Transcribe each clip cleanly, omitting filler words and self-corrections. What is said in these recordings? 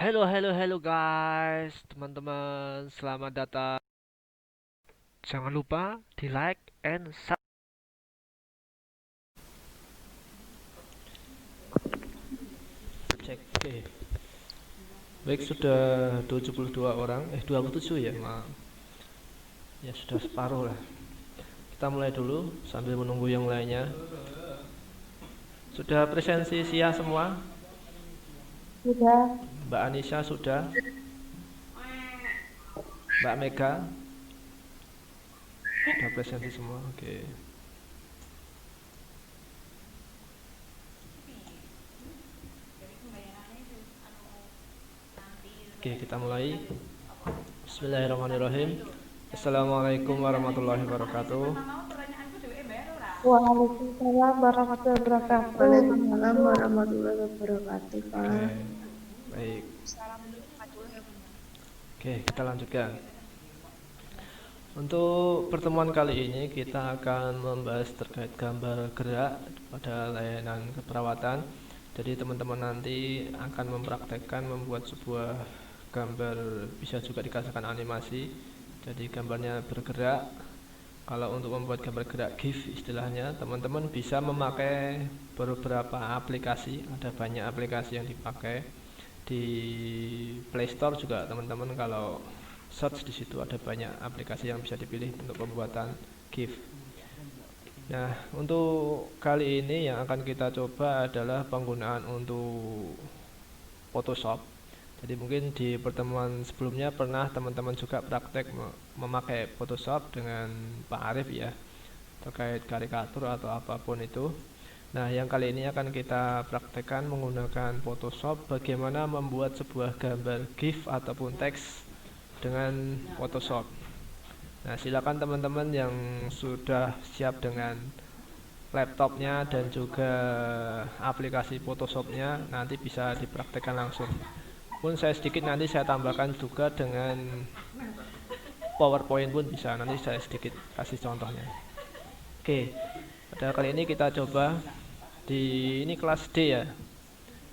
Halo guys, teman-teman, selamat datang. Jangan lupa di like and subscribe. Cek. Oke. Baik, sudah 72 orang, 27 ya, maaf. Ya sudah separuh lah. Kita mulai dulu sambil menunggu yang lainnya. Sudah presensi Sia semua? Sudah. Mbak Anissa sudah? Mbak Mega? Sudah presensi semua. Oke. Oke, kita mulai. Bismillahirrahmanirrahim. Assalamualaikum warahmatullahi wabarakatuh. Waalaikumsalam warahmatullahi wabarakatuh. Waalaikumsalam warahmatullahi wabarakatuh, Pak. Oke, baik. Oke, kita lanjutkan. Untuk pertemuan kali ini kita akan membahas terkait gambar gerak pada layanan keperawatan. Jadi teman-teman nanti akan mempraktekkan membuat sebuah gambar, bisa juga dikasihkan animasi. Jadi gambarnya bergerak. Kalau untuk membuat gambar gerak GIF istilahnya, teman-teman bisa memakai beberapa aplikasi. Ada banyak aplikasi yang dipakai di Play Store juga, teman-teman kalau search di situ ada banyak aplikasi yang bisa dipilih untuk pembuatan GIF. Nah, untuk kali ini yang akan kita coba adalah penggunaan untuk Photoshop. Jadi mungkin di pertemuan sebelumnya pernah teman-teman juga praktek memakai Photoshop dengan Pak Arif ya, terkait karikatur atau apapun itu. Nah, yang kali ini akan kita praktekkan menggunakan Photoshop bagaimana membuat sebuah gambar GIF ataupun teks dengan Photoshop. Nah, silakan teman-teman yang sudah siap dengan laptopnya dan juga aplikasi Photoshopnya nanti bisa dipraktekkan langsung. Pun saya sedikit nanti saya tambahkan juga dengan PowerPoint pun bisa, nanti saya sedikit kasih contohnya. Oke, pada kali ini kita coba di ini kelas D ya.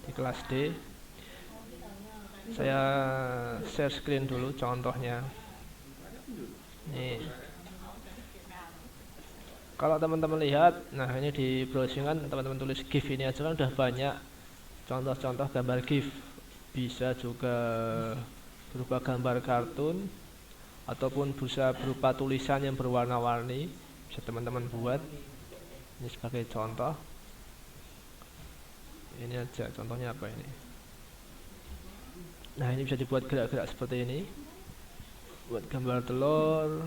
Di kelas D saya share screen dulu contohnya. Nih. Kalau teman-teman lihat, nah ini di browsingan teman-teman tulis GIF ini aja kan udah banyak contoh-contoh gambar GIF. Bisa juga berupa gambar kartun ataupun bisa berupa tulisan yang berwarna-warni. Bisa teman-teman buat. Ini sebagai contoh. Ini aja contohnya apa ini. Nah, ini bisa dibuat gerak-gerak seperti ini. Buat gambar telur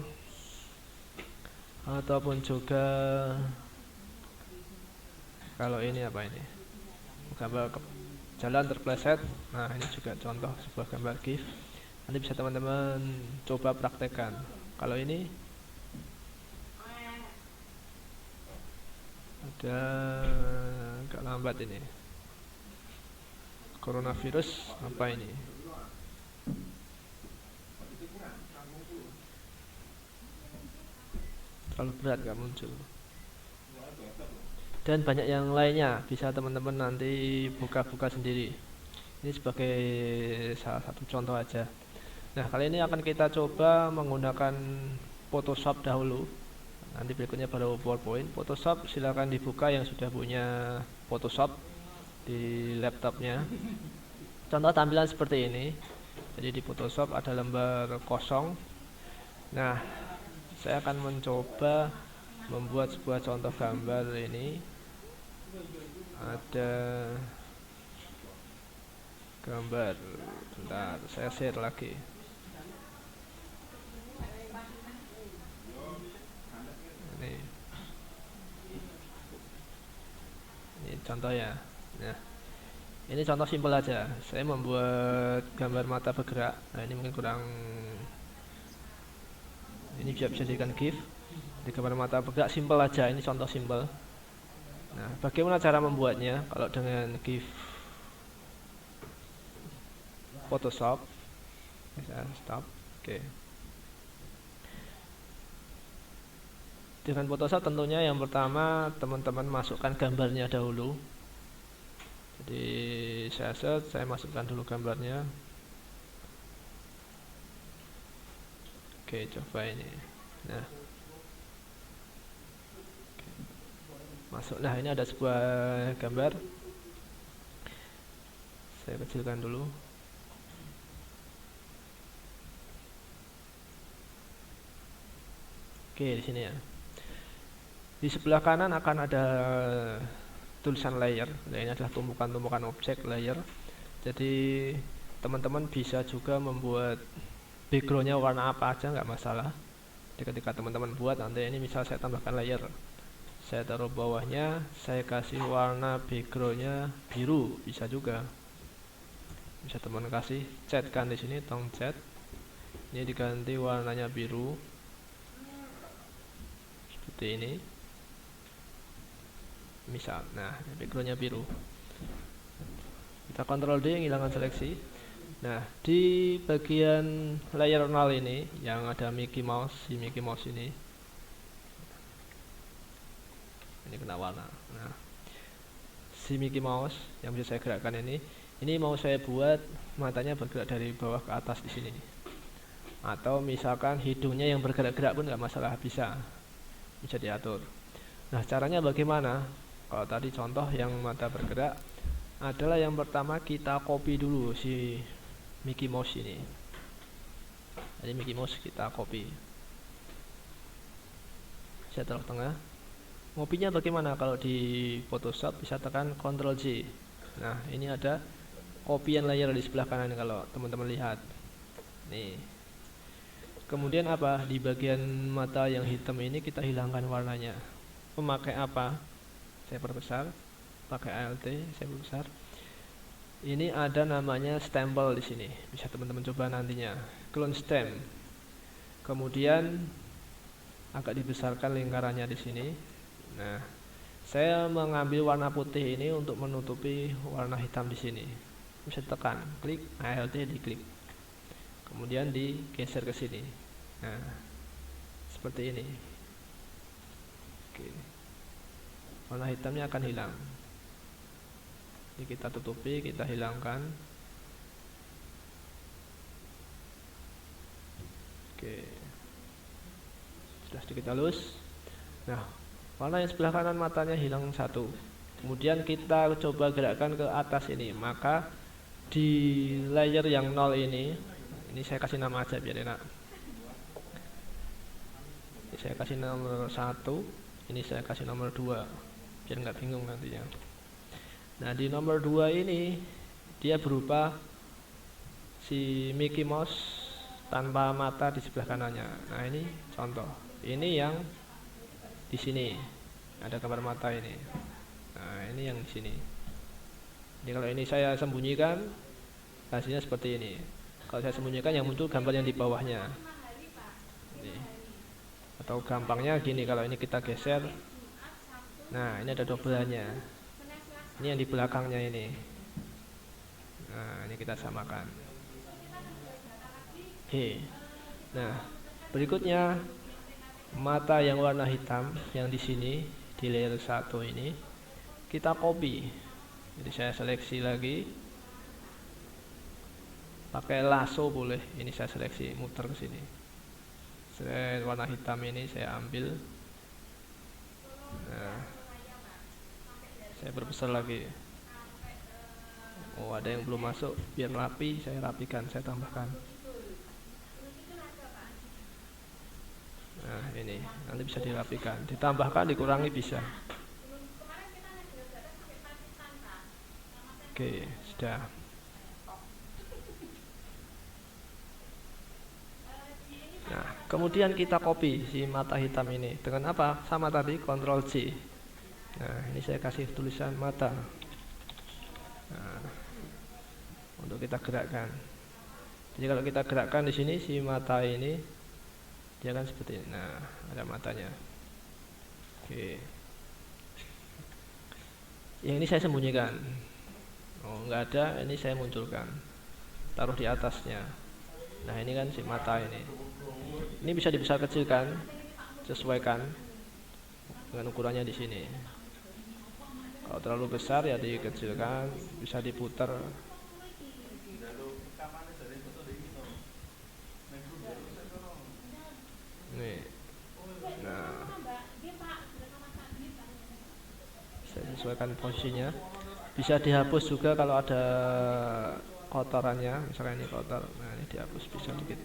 ataupun juga kalau ini apa ini, gambar jalan terpleset. Nah, ini juga contoh sebuah gambar GIF. Nanti bisa teman-teman coba praktekkan. Kalau ini ada agak lambat ini, coronavirus apa ini. Terlalu berat gak muncul. Dan banyak yang lainnya, bisa teman-teman nanti buka-buka sendiri. Ini sebagai salah satu contoh aja. Nah, kali ini akan kita coba menggunakan Photoshop dahulu. Nanti berikutnya baru PowerPoint. Photoshop silakan dibuka yang sudah punya Photoshop di laptopnya. Contoh tampilan seperti ini. Jadi di Photoshop ada lembar kosong. Nah, saya akan mencoba membuat sebuah contoh gambar ini. Ada gambar, bentar saya share lagi. Ini contoh ya. Nah, ini contoh simpel aja. Saya membuat gambar mata bergerak. Nah, ini mungkin kurang, ini bisa dijadikan GIF. Di gambar mata bergerak simpel aja. Ini contoh simpel. Nah, bagaimana cara membuatnya? Kalau dengan GIF Photoshop, bisa stop. Oke. Dengan Photoshop tentunya yang pertama teman-teman masukkan gambarnya dahulu. Jadi saya masukkan dulu gambarnya. Oke, coba ini. Nah, masuk. Nah, ini ada sebuah gambar. Saya kecilkan dulu. Oke, di sini ya. Di sebelah kanan akan ada tulisan layer. Nah, ini adalah tumpukan-tumpukan objek layer. Jadi teman-teman bisa juga membuat backgroundnya warna apa aja, nggak masalah. Jadi ketika teman-teman buat, nanti ini misal saya tambahkan layer, saya taruh bawahnya, saya kasih warna backgroundnya biru, bisa juga. Bisa teman kasih cat kan di sini, tong cat. Ini diganti warnanya biru, seperti ini. Misal, nah backgroundnya biru. Kita Ctrl D, menghilangkan seleksi. Nah, di bagian layer 0 ini yang ada Mickey Mouse, si Mickey Mouse ini kena warna. Nah, si Mickey Mouse yang bisa saya gerakkan ini mau saya buat matanya bergerak dari bawah ke atas di sini. Atau misalkan hidungnya yang bergerak-gerak pun nggak masalah, bisa diatur. Nah, caranya bagaimana? Kalau tadi contoh yang mata bergerak adalah yang pertama kita copy dulu si Mickey Mouse ini. Jadi Mickey Mouse kita copy. Saya taruh tengah. Ngopinya bagaimana? Kalau di Photoshop bisa tekan Ctrl J. Nah, ini ada kopian layer di sebelah kanan kalau teman-teman lihat. Nih. Kemudian apa? Di bagian mata yang hitam ini kita hilangkan warnanya. Memakai apa? Saya perbesar. Pakai Alt, saya perbesar. Ini ada namanya stempel di sini. Bisa teman-teman coba nantinya. Clone stamp. Kemudian agak dibesarkan lingkarannya di sini. Nah, saya mengambil warna putih ini untuk menutupi warna hitam di sini. Bisa tekan, klik Alt, diklik. Kemudian digeser ke sini. Nah, seperti ini. Oke. Warna hitamnya akan hilang. Ini kita tutupi, kita hilangkan. Oke. Sudah sedikit halus. Nah, warna yang sebelah kanan matanya hilang satu. Kemudian kita coba gerakkan ke atas ini. Maka di layer yang 0 ini saya kasih nama aja biar enak. Ini saya kasih nomor 1, ini saya kasih nomor 2 biar nggak bingung nantinya. Nah, di nomor 2 ini dia berupa si Mickey Mouse tanpa mata di sebelah kanannya. Nah, ini contoh. Ini yang di sini ada gambar mata ini. Nah, ini yang di sini. Jadi kalau ini saya sembunyikan, hasilnya seperti ini. Kalau saya sembunyikan, yang muncul gambar yang di bawahnya. Ini. Atau gampangnya gini, kalau ini kita geser. Nah, ini ada dobelannya. Ini yang di belakangnya ini. Nah, ini kita samakan. Nah, berikutnya mata yang warna hitam yang di sini di layer 1 ini kita copy. Jadi saya seleksi lagi. Pakai lasso boleh. Ini saya seleksi, muter ke sini. Warna hitam ini saya ambil. Nah, saya perbesar lagi. Oh, ada yang belum masuk. Biar rapi, saya rapikan, saya tambahkan. Nah, ini nanti bisa dirapikan, ditambahkan, dikurangi bisa. Oke, sudah. Nah, kemudian kita copy si mata hitam ini dengan apa? Sama tadi, Ctrl C. Nah, ini saya kasih tulisan mata. Nah, untuk kita gerakkan. Jadi kalau kita gerakkan di sini si mata ini, dia kan seperti ini. Nah, ada matanya. Oke. Yang ini saya sembunyikan. Oh, nggak ada. Ini saya munculkan. Taruh di atasnya. Nah, ini kan si mata ini. Ini bisa dibesar kecilkan, sesuaikan dengan ukurannya di sini. Kalau terlalu besar ya dikecilkan, bisa diputar. sesuaikan posisinya. Bisa dihapus juga kalau ada kotorannya, misalkan ini kotor, nah ini dihapus bisa dikit.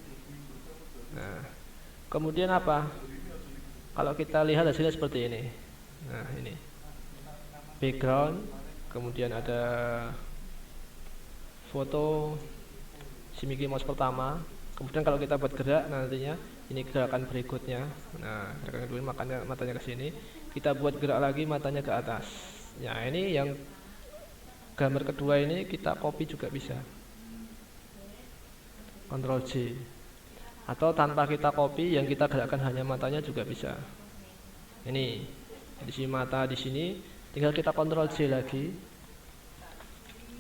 Nah kemudian apa, kalau kita lihat hasilnya seperti ini. Nah ini background, kemudian ada foto si Mickey Mouse pertama. Kemudian kalau kita buat gerak nantinya, ini gerakan berikutnya. Nah gerakan kedua matanya ke sini, kita buat gerak lagi matanya ke atas. Ya ini yang gambar kedua ini kita copy juga bisa, Ctrl J, atau tanpa kita copy yang kita gerakkan hanya matanya juga bisa. Ini di sini mata, di sini tinggal kita Ctrl J lagi,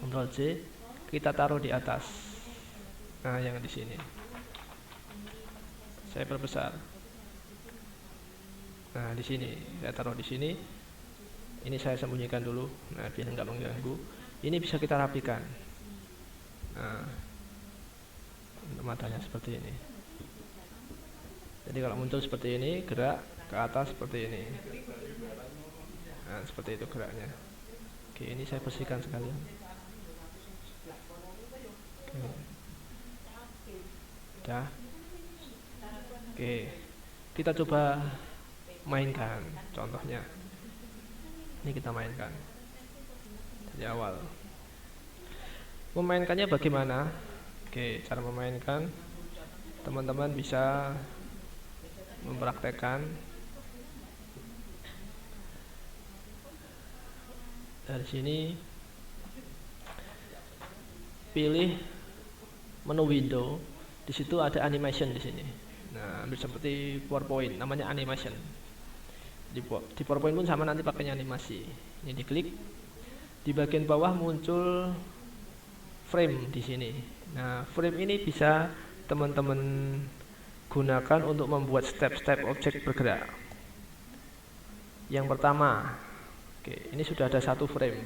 Ctrl J, kita taruh di atas. Nah yang di sini saya perbesar. Nah di sini saya taruh di sini. Ini saya sembunyikan dulu, nah biar nggak mengganggu. Ini bisa kita rapikan. Nah, untuk matanya seperti ini. Jadi kalau muncul seperti ini, gerak ke atas seperti ini. Nah, seperti itu geraknya. Oke, ini saya bersihkan sekalian. Oke. Udah. Oke, kita coba mainkan contohnya. Ini kita mainkan dari awal. Memainkannya bagaimana? Oke, cara memainkan teman-teman bisa mempraktekkan dari sini. Pilih menu window, di situ ada animation di sini. Nah, ambil seperti PowerPoint, namanya animation. Di PowerPoint pun sama, nanti pakainya animasi. Ini diklik, di bagian bawah muncul frame di sini. Nah, frame ini bisa teman-teman gunakan untuk membuat step-step objek bergerak. Yang pertama, oke, ini sudah ada satu frame.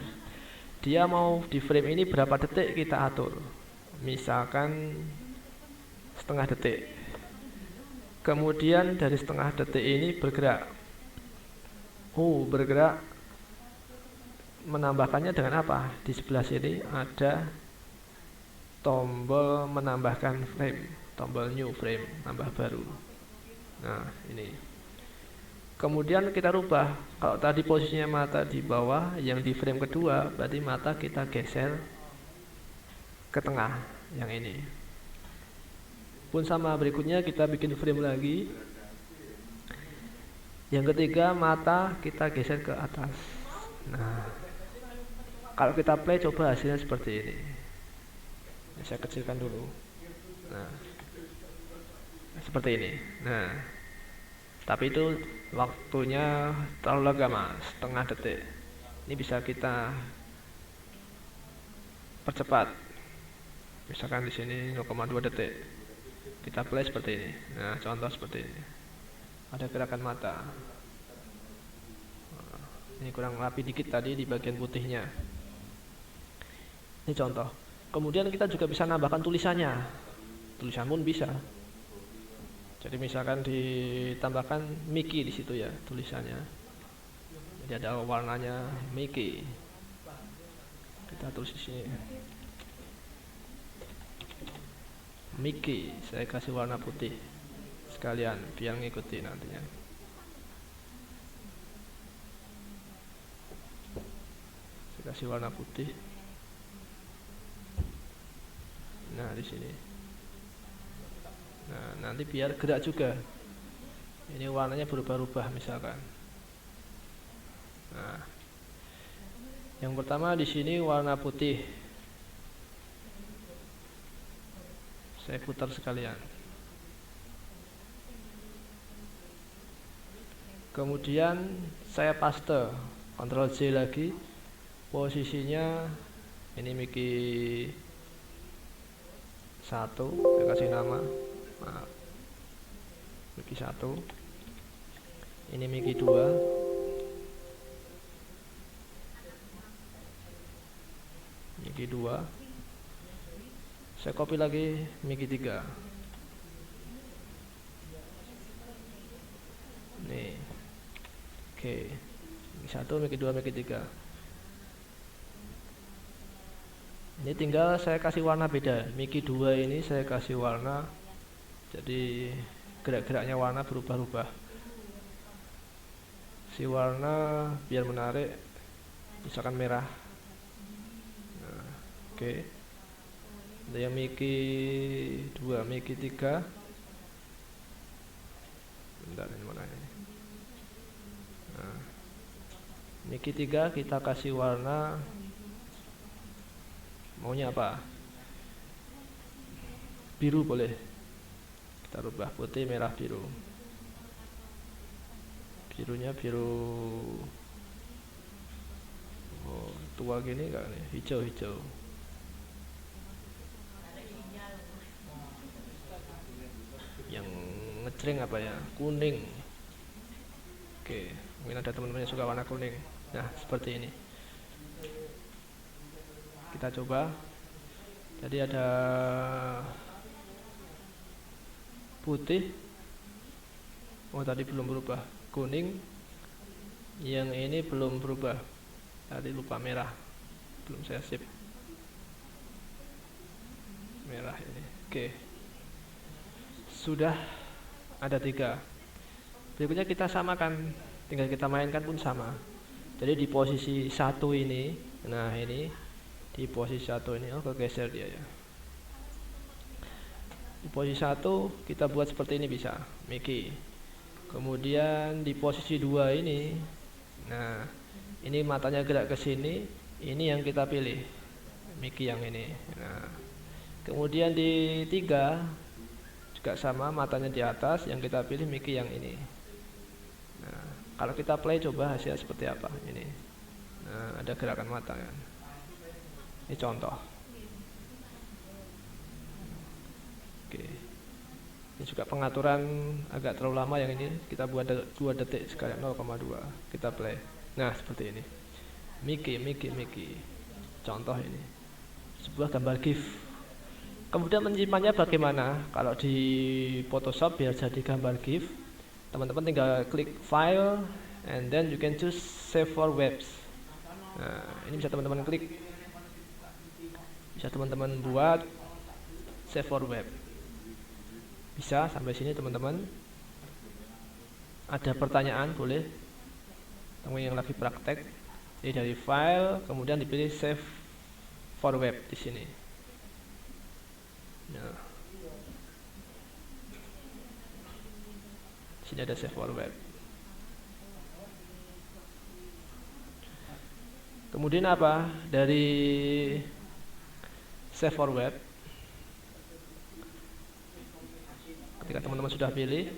Dia mau di frame ini berapa detik kita atur. Misalkan setengah detik. Kemudian dari setengah detik ini bergerak. Bergerak, menambahkannya dengan apa? Di sebelah sini ada tombol menambahkan frame, tombol new frame, tambah baru. Nah ini. Kemudian kita rubah. Kalau tadi posisinya mata di bawah, yang di frame kedua berarti mata kita geser ke tengah, yang ini. Pun sama, berikutnya kita bikin frame lagi. Yang ketiga, mata kita geser ke atas. Nah, kalau kita play, coba hasilnya seperti ini. Saya kecilkan dulu. Nah, seperti ini. Nah, tapi itu waktunya terlalu lama, setengah detik. Ini bisa kita percepat. Misalkan di sini 0,2 detik. Kita play seperti ini. Nah, contoh seperti ini. Ada gerakan mata. Ini kurang rapi dikit tadi di bagian putihnya. Ini contoh. Kemudian kita juga bisa nambahkan tulisannya. Tulisan pun bisa. Jadi misalkan ditambahkan Mickey di situ ya tulisannya. Jadi ada warnanya Mickey. Kita tulis di sini. Mickey, saya kasih warna putih sekalian biar ngikuti nantinya. Saya kasih warna putih. Nah, di sini. Nah, nanti biar gerak juga. Ini warnanya berubah-ubah misalkan. Nah, yang pertama di sini warna putih. Saya putar sekalian. Kemudian saya paste, Ctrl J lagi. Posisinya ini Mickey 1, saya kasih nama. Maaf. Mickey 1. Ini Mickey 2. Mickey 2. Saya copy lagi Mickey 3. Nih. Oke. Mickey 1, Mickey 2, Mickey 3. Ini tinggal saya kasih warna beda. Mickey 2 ini saya kasih warna, jadi gerak-geraknya warna berubah-ubah. Si warna biar menarik, misalkan merah. Nah, oke. Ada yang Mickey 2, Mickey 3. Bentar, ini mana ini? Nah, Mickey 3 kita kasih warna, maunya apa? Biru boleh. Kita rubah putih, merah, biru. Birunya biru tua gini enggak nih? Hijau-hijau. Yang ngecering apa ya? Kuning. Oke, mungkin ada teman-teman yang suka warna kuning. Nah, seperti ini. Kita coba. Jadi ada putih. Oh, tadi belum berubah. Kuning. Yang ini belum berubah. Tadi lupa merah. Belum saya sip. Merah ini. Oke. Sudah ada 3. Berikutnya kita samakan, tinggal kita mainkan pun sama. Jadi di posisi 1 ini, nah ini di posisi 1 ini, oh kegeser dia ya. Di posisi 1 kita buat seperti ini bisa, Mickey. Kemudian di posisi 2 ini, nah ini matanya gerak ke sini, ini yang kita pilih, Mickey yang ini. Nah, kemudian di 3 juga sama, matanya di atas, yang kita pilih Mickey yang ini. Nah, kalau kita play coba hasilnya seperti apa ini. Nah, ada gerakan mata kan. Ini contoh. Oke. Ini juga pengaturan agak terlalu lama yang ini, kita buat 2 detik sekali 0,2. Kita play. Nah, seperti ini. Mickey. Contoh ini. Sebuah gambar GIF. Kemudian menyimpannya bagaimana? Kalau di Photoshop biar jadi gambar GIF, teman-teman tinggal klik file and then you can choose save for webs. Nah, ini bisa teman-teman klik, bisa teman-teman buat save for web. Bisa sampai sini teman-teman. Ada pertanyaan boleh, teman yang lagi praktek. Jadi dari file kemudian dipilih save for web di sini. Nah, sini ada save for web. Kemudian apa? Dari save for web, ketika teman-teman sudah pilih,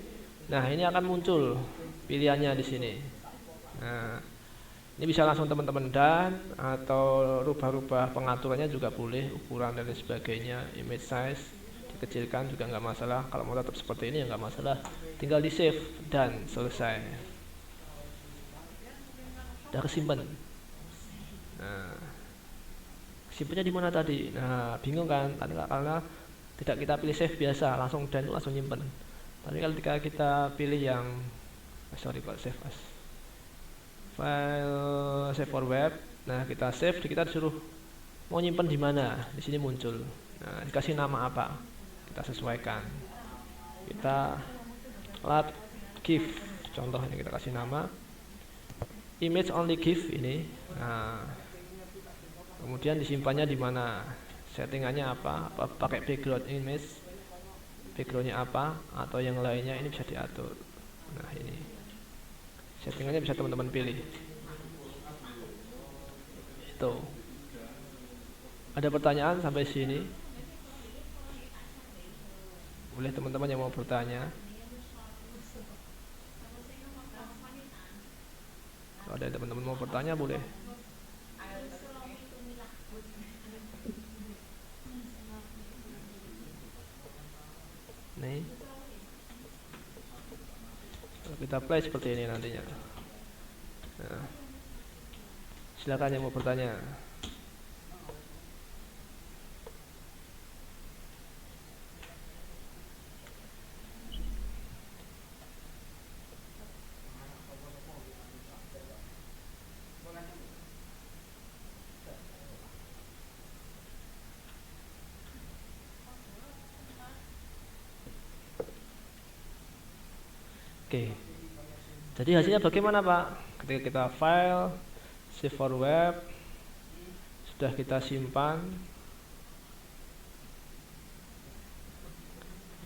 nah ini akan muncul pilihannya di sini. Nah, ini bisa langsung teman-teman dan atau rubah-rubah pengaturannya juga boleh, ukuran dan sebagainya, image size dikecilkan juga nggak masalah. Kalau mau tetap seperti ini ya nggak masalah, tinggal di save dan selesai. Udah kesimpan. Nah, simpennya di mana tadi? Nah, bingung kan? Karena tidak kita pilih save biasa, langsung dan itu langsung nyimpen. Tapi kalau kita pilih yang save as file save for web, nah kita save, kita disuruh mau nyimpen di mana, di sini muncul. Nah, dikasih nama apa? Kita sesuaikan. Kita lat GIF, contoh ini kita kasih nama image only GIF ini. Nah, kemudian disimpannya di mana? Settingannya apa pakai background image, backgroundnya apa atau yang lainnya ini bisa diatur. Nah, ini settingannya bisa teman-teman pilih. Itu. Ada pertanyaan sampai sini? Boleh teman-teman yang mau bertanya. Kalau ada teman-teman mau bertanya boleh. Nih. Kita play seperti ini nantinya. Nah, silakan yang mau bertanya. Oke. Jadi hasilnya bagaimana Pak? Ketika kita file, save for web, sudah kita simpan.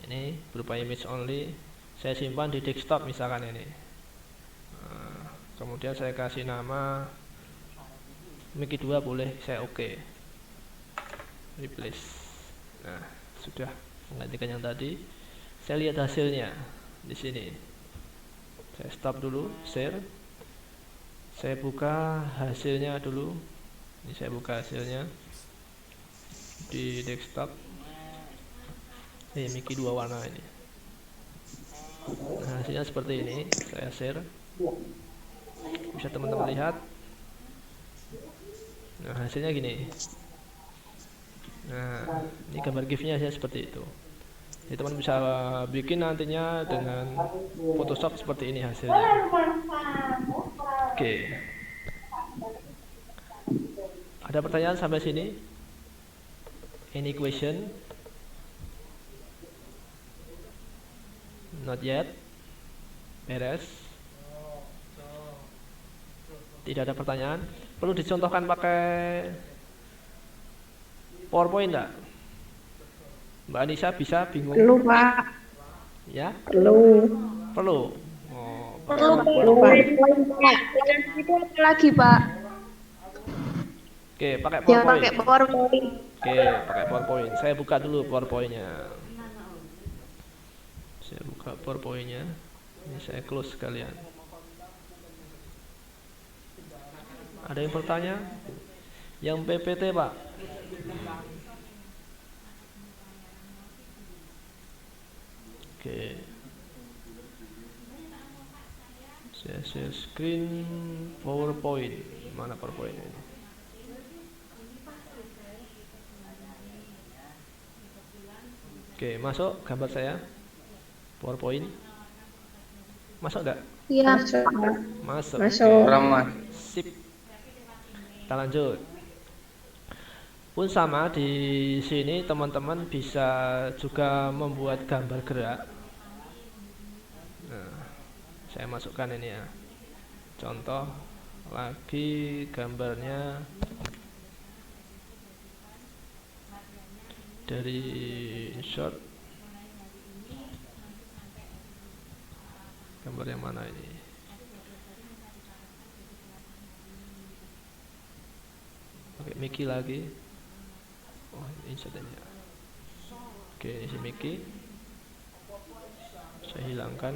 Ini berupa image only. Saya simpan di desktop misalkan ini. Nah, kemudian saya kasih nama Mickey 2 boleh, saya oke. Replace. Nah, sudah menggantikan yang tadi. Saya lihat hasilnya di sini. Saya stop dulu, share. Saya buka hasilnya dulu. Ini saya buka hasilnya di desktop. Mickey 2 warna ini. Nah, hasilnya seperti ini. Saya share. Bisa teman-teman lihat. Nah, hasilnya gini. Nah, ini gambar GIF-nya seperti itu. Jadi teman bisa bikin nantinya dengan Photoshop seperti ini hasilnya. Oke. Ada pertanyaan sampai sini? Any question? Not yet. Beres. Tidak ada pertanyaan. Perlu dicontohkan pakai PowerPoint enggak? Mbak Anissa bisa bingung? Perlu, Pak. Ya? Perlu. Perlu. Oh, Perlu, Pak. Itu apa lagi, Pak? Oke, pakai Yang PowerPoint. pakai PowerPoint. Oke, pakai PowerPoint. Saya buka dulu PowerPoint-nya. Saya buka PowerPoint-nya. Ini saya close sekalian. Ada yang bertanya? Yang PPT, Pak? Oke. Saya share screen PowerPoint. Mana PowerPoint ini? Oke, masuk gambar saya. PowerPoint. Masuk enggak? Iya. Masuk. Masuk. Sip. Kita lanjut. Pun sama di sini teman-teman bisa juga membuat gambar gerak. Nah, saya masukkan ini ya. Contoh lagi gambarnya dari insert. Gambar yang mana ini? Oke, Mickey lagi. Oh, insert ini. Oke, ini si Mickey. Saya hilangkan.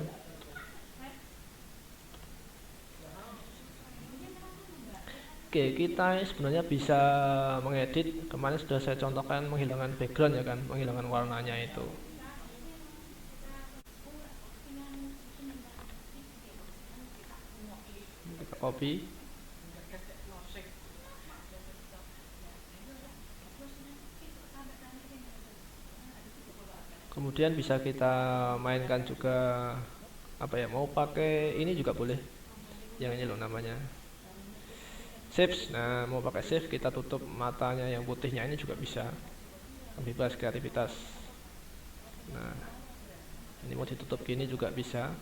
Oke, kita sebenarnya bisa mengedit. Kemarin sudah saya contohkan menghilangkan background ya kan, menghilangkan warnanya itu. Kita copy. Kemudian bisa kita mainkan juga apa ya, mau pakai ini juga boleh. Yang ini loh namanya shapes. Nah, mau pakai shape kita tutup matanya yang putihnya ini juga bisa. Bebas kreativitas. Nah, ini mau ditutup gini juga bisa.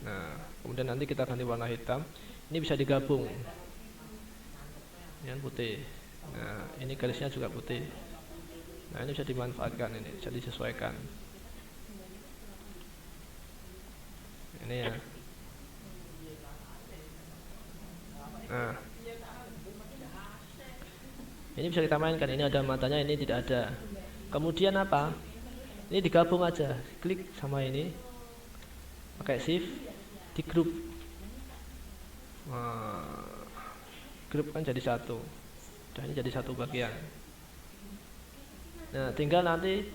Nah, kemudian nanti kita ganti warna hitam. Ini bisa digabung. Yang putih. Nah, ini garisnya juga putih. Nah, ini bisa dimanfaatkan, ini bisa disesuaikan. Ini ya. Nah, ini bisa kita mainkan. Ini ada matanya, ini tidak ada. Kemudian apa? Ini digabung aja. Klik sama ini. Pakai shift di grup. Nah, grup kan jadi satu. Dan ini jadi satu bagian. Nah, tinggal nanti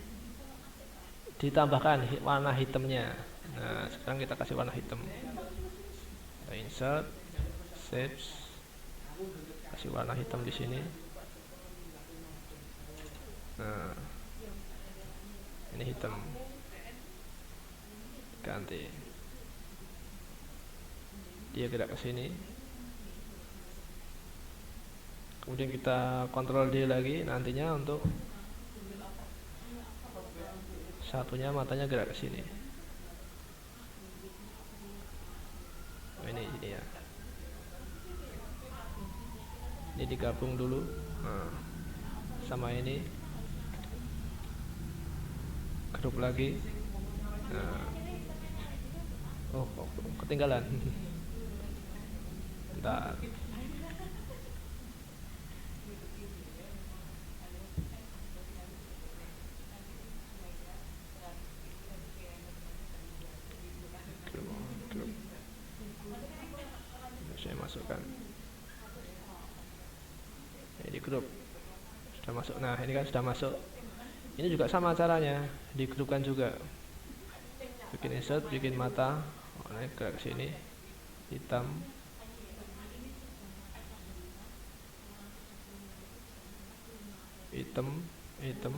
ditambahkan warna hitamnya. Nah, sekarang kita kasih warna hitam. Kita insert, shapes, kasih warna hitam di sini. Nah, ini hitam. Ganti. Dia gerak ke sini. Kemudian kita kontrol D lagi nantinya untuk satunya matanya gerak ke sini. Ini ya. Ini digabung dulu. Nah, sama ini grup lagi. Nah. Oh, ketinggalan. Bentar. Grup. Saya masukkan. Ini di grup. Sudah masuk. Nah, ini kan sudah masuk. Ini juga sama caranya, digrupkan juga. Bikin insert, bikin mata. Naik ke sini. Hitam. Hitam.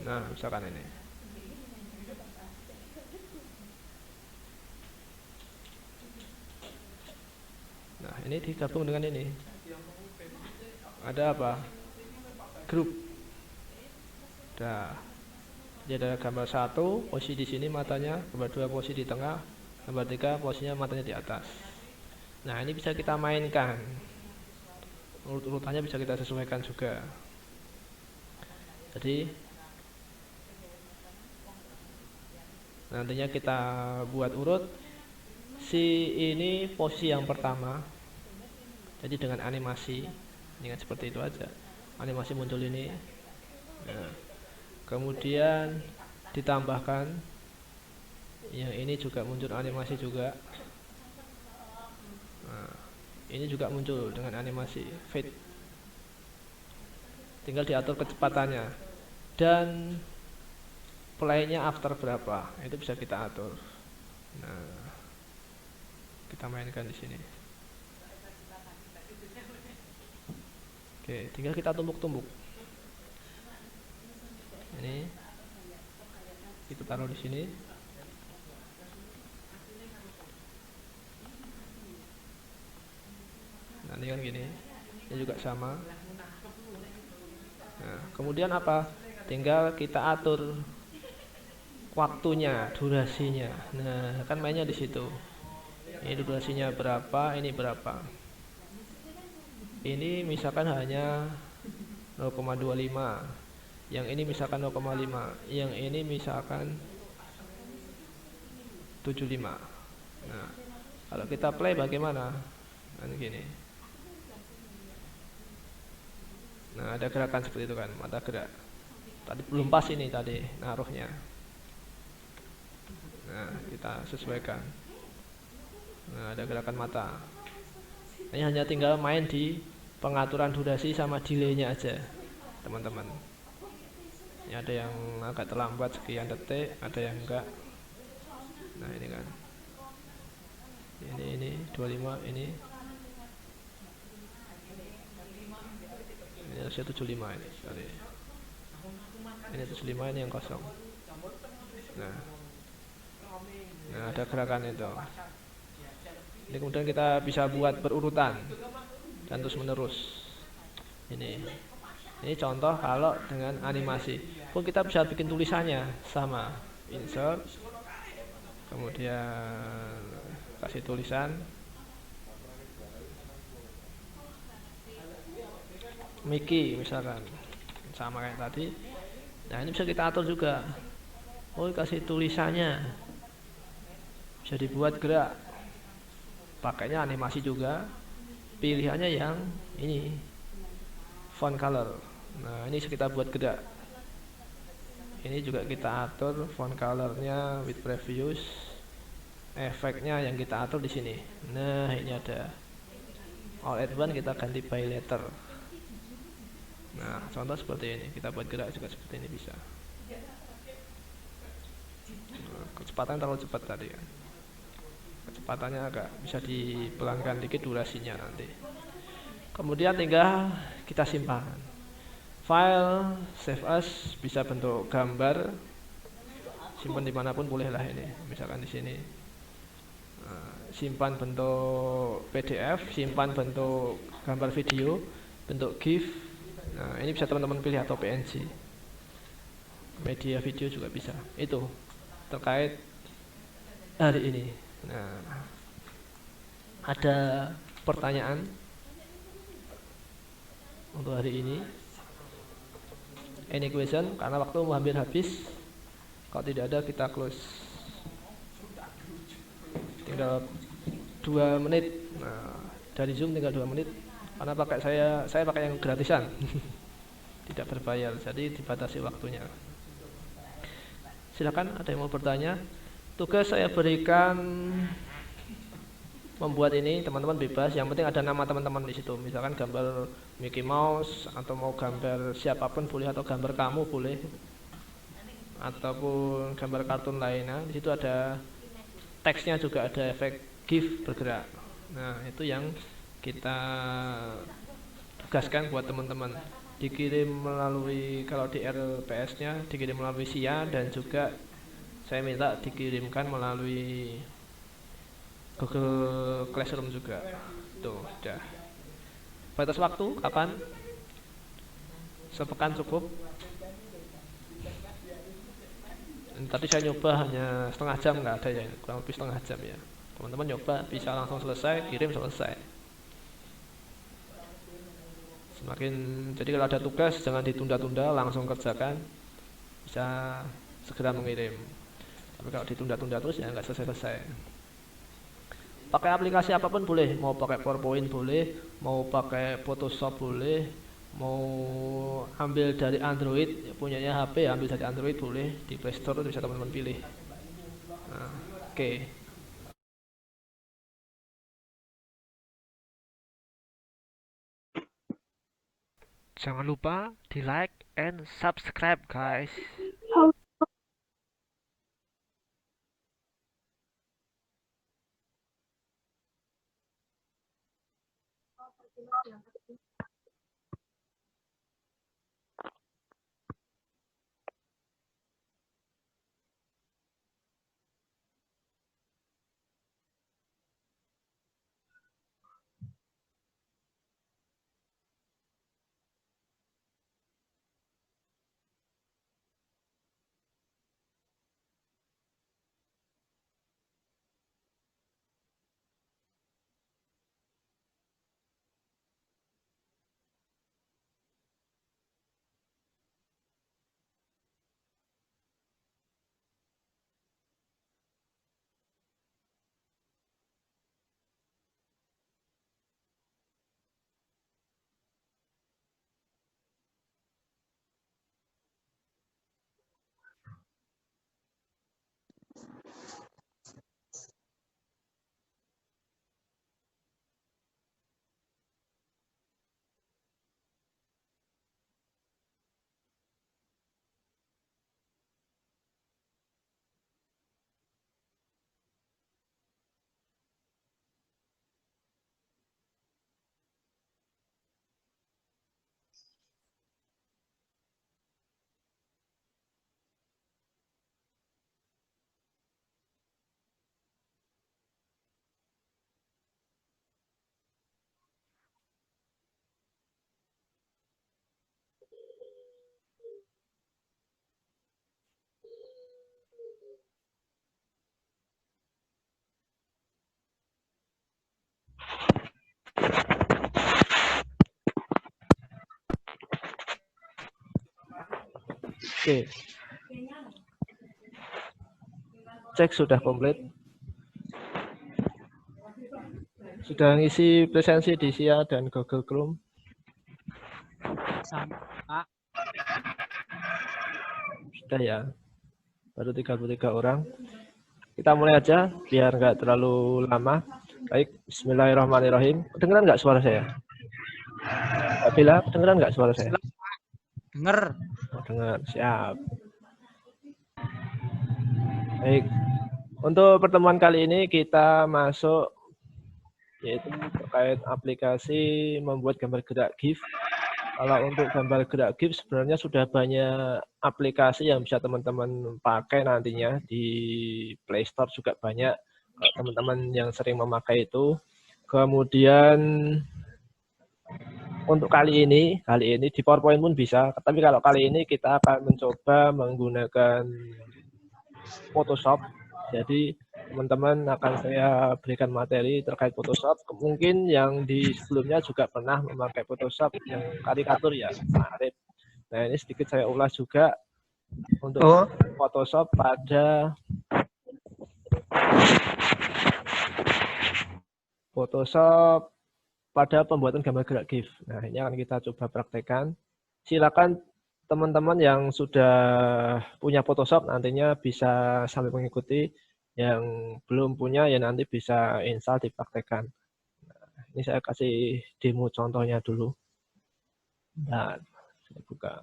Nah, misalkan ini. Nah, ini digabung dengan ini. Ada apa? Grup. Dah. Jadi ada gambar 1, posisi di sini matanya, gambar 2 posisi di tengah, gambar 3 posisinya matanya di atas. Nah, ini bisa kita mainkan. Urut-urutannya bisa kita sesuaikan juga. Jadi nantinya kita buat urut. Si ini posisi yang pertama. Jadi dengan animasi, ingat seperti itu aja. Animasi muncul ini. Nah, kemudian ditambahkan yang ini juga muncul animasi juga. Nah, ini juga muncul dengan animasi fade. Tinggal diatur kecepatannya dan playnya after berapa itu bisa kita atur. Nah, kita mainkan di sini. Oke, tinggal kita tumbuk-tumbuk. Ini kita taruh di sini. Nanti kan gini. Ini juga sama. Nah, kemudian apa? Tinggal kita atur waktunya, durasinya. Nah, kan mainnya di situ. Ini durasinya berapa, ini berapa. Ini misalkan hanya 0,25. Yang ini misalkan 0,5. Yang ini misalkan 75. Nah, kalau kita play bagaimana? Nah, gini. Nah, ada gerakan seperti itu kan, mata gerak. Tadi belum pas ini tadi naruhnya. Nah, kita sesuaikan. Nah, ada gerakan mata. Ini hanya tinggal main di pengaturan durasi sama delaynya aja, teman-teman. Ini ada yang agak terlambat sekian detik, ada yang enggak. Nah, ini kan. Ini 25 ini. Ini harusnya 75 ini. Sorry. Ini 75 ini yang kosong. Nah, ada gerakan itu. Ini kemudian kita bisa buat berurutan dan terus menerus. Ini contoh kalau dengan animasi. Pun kita bisa bikin tulisannya sama. Insert. Kemudian kasih tulisan. Mickey misalkan. Sama kayak tadi. Nah, ini bisa kita atur juga. Oh, kasih tulisannya. Bisa dibuat gerak. Pakainya animasi juga. Pilihannya yang ini. Font color. Nah, ini kita buat gerak. Ini juga kita atur font colornya with previews. Efeknya yang kita atur di sini. Nah, ini ada. All at once kita ganti by letter. Nah, contoh seperti ini. Kita buat gerak juga seperti ini bisa. Nah, kecepatan terlalu cepat tadi kan. Kecepatannya agak bisa dipelankan dikit durasinya nanti. Kemudian tinggal kita simpan. File save as bisa bentuk gambar. Simpan dimanapun boleh lah ini. Misalkan di sini. Simpan bentuk PDF, simpan bentuk gambar video, bentuk GIF. Nah, ini bisa teman-teman pilih atau PNG. Media video juga bisa. Itu terkait hari ini. Nah, ada pertanyaan untuk hari ini? Any question? Karena waktu hampir habis. Kalau tidak ada kita close. Tinggal 2 menit. Nah, dari Zoom tinggal 2 menit. Karena pakai saya pakai yang gratisan. Tidak berbayar, jadi dibatasi waktunya. Silakan, ada yang mau bertanya? Tugas saya berikan membuat ini, teman-teman bebas. Yang penting ada nama teman-teman di situ. Misalkan gambar Mickey Mouse atau mau gambar siapapun boleh, atau gambar kamu boleh, ataupun gambar kartun lainnya. Di situ ada teksnya juga, ada efek GIF bergerak. Nah, itu yang kita tugaskan buat teman-teman. Dikirim melalui, kalau di RPS-nya dikirim melalui SIA, dan juga saya minta dikirimkan melalui Google Classroom juga. Tuh, udah. Batas waktu kapan? Sepekan cukup. Tadi saya nyoba hanya setengah jam, nggak ada ya, kurang lebih setengah jam ya. Teman-teman nyoba bisa langsung selesai, kirim selesai. Jadi kalau ada tugas jangan ditunda-tunda, langsung kerjakan, bisa segera mengirim. Tapi kalau ditunda-tunda terus ya nggak selesai-selesai. Pakai aplikasi apapun boleh, mau pakai PowerPoint boleh, mau pakai Photoshop boleh, mau ambil dari Android, punyanya HP ambil dari Android boleh, di Play Store itu bisa teman-teman pilih. Nah, oke. Jangan lupa di like and subscribe guys. Oke. Cek sudah komplit. Sudah ngisi presensi di SIA dan Google Chrome. Sudah ya. Baru 33 orang. Kita mulai aja biar nggak terlalu lama. Baik, bismillahirrahmanirrahim. Dengeran nggak suara saya? Mbak Bella, dengeran nggak suara saya? Dengar. Oh, dengar, siap. Baik, untuk pertemuan kali ini kita masuk yaitu terkait aplikasi membuat gambar gerak GIF. Kalau untuk gambar gerak GIF sebenarnya sudah banyak aplikasi yang bisa teman-teman pakai nantinya. Di Play Store juga banyak kalau teman-teman yang sering memakai itu. Kemudian untuk kali ini di PowerPoint pun bisa, tapi kalau kali ini kita akan mencoba menggunakan Photoshop. Jadi teman-teman akan saya berikan materi terkait Photoshop. Mungkin yang di sebelumnya juga pernah memakai Photoshop yang karikatur ya, Pak Arif. Nah, ini sedikit saya ulas juga untuk Photoshop pada pembuatan gambar gerak GIF. Nah, ini akan kita coba praktekkan. Silakan teman-teman yang sudah punya Photoshop nantinya bisa sambil mengikuti. Yang belum punya ya nanti bisa install dipraktekkan. Nah, ini saya kasih demo contohnya dulu. Dan saya buka.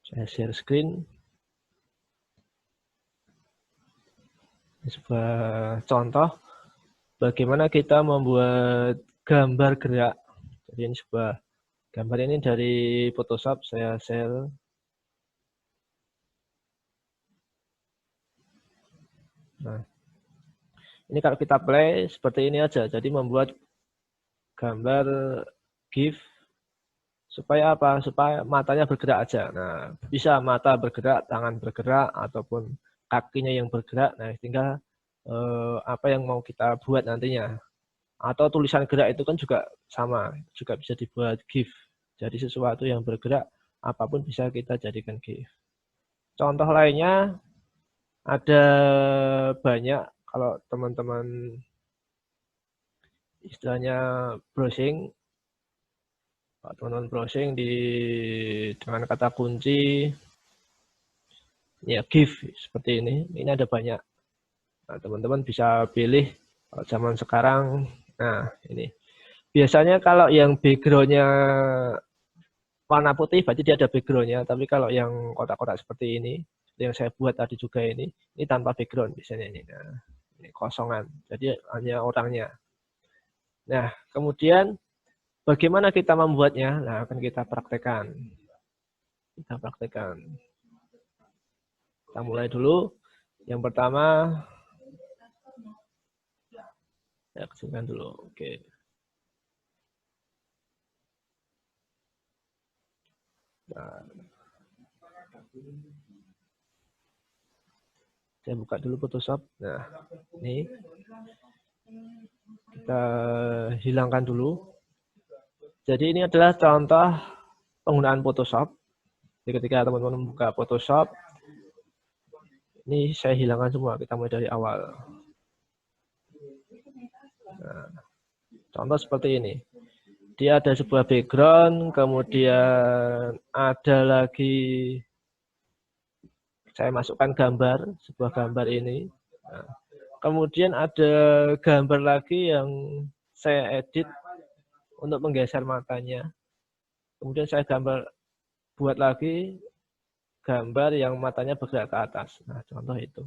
Saya share screen. Ini sebuah contoh bagaimana kita membuat gambar gerak. Jadi ini sebuah gambar ini dari Photoshop, saya share. Nah, ini kalau kita play seperti ini aja. Jadi membuat gambar GIF supaya apa? Supaya matanya bergerak aja. Nah, bisa mata bergerak, tangan bergerak, ataupun kakinya yang bergerak. Nah, tinggal apa yang mau kita buat nantinya. Atau tulisan gerak itu kan juga sama, juga bisa dibuat GIF. Jadi sesuatu yang bergerak, apapun bisa kita jadikan GIF. Contoh lainnya ada banyak. Kalau teman-teman istilahnya browsing, teman-teman browsing dengan kata kunci ya GIF seperti ini ada banyak. Nah, teman-teman bisa pilih kalau zaman sekarang. Nah, ini biasanya kalau yang backgroundnya warna putih berarti dia ada backgroundnya, tapi kalau yang kotak-kotak seperti ini yang saya buat tadi juga ini tanpa background biasanya ini. Nah, ini kosongan, jadi hanya orangnya. Nah, kemudian bagaimana kita membuatnya? Nah, akan kita praktekkan. Kita mulai dulu. Yang pertama, saya kecilkan dulu. Oke. Nah, saya buka dulu Photoshop. Nah, ini kita hilangkan dulu. Jadi ini adalah contoh penggunaan Photoshop. Jadi ketika teman-teman membuka Photoshop, ini saya hilangkan semua. Kita mulai dari awal. Nah, contoh seperti ini. Dia ada sebuah background, kemudian ada lagi saya masukkan gambar, sebuah gambar ini. Nah, kemudian ada gambar lagi yang saya edit untuk menggeser matanya. Kemudian saya buat lagi gambar yang matanya bergerak ke atas. Nah, contoh itu.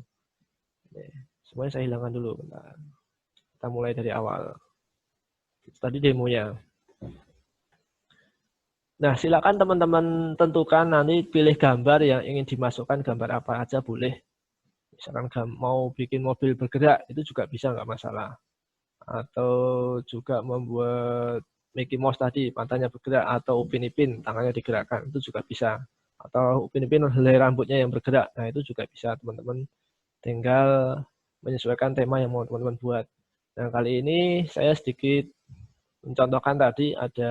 Semuanya saya hilangkan dulu. Bentar. Kita mulai dari awal. Tadi demonya. Nah, silakan teman-teman tentukan nanti pilih gambar yang ingin dimasukkan, gambar apa aja boleh. Misalkan mau bikin mobil bergerak, itu juga bisa, nggak masalah. Atau juga membuat Mickey Mouse tadi, matanya bergerak, atau Upin Ipin, tangannya digerakkan, itu juga bisa. Atau Upin Ipin, helai rambutnya yang bergerak, nah itu juga bisa teman-teman. Tinggal menyesuaikan tema yang mau teman-teman buat. Nah, kali ini saya sedikit mencontohkan tadi ada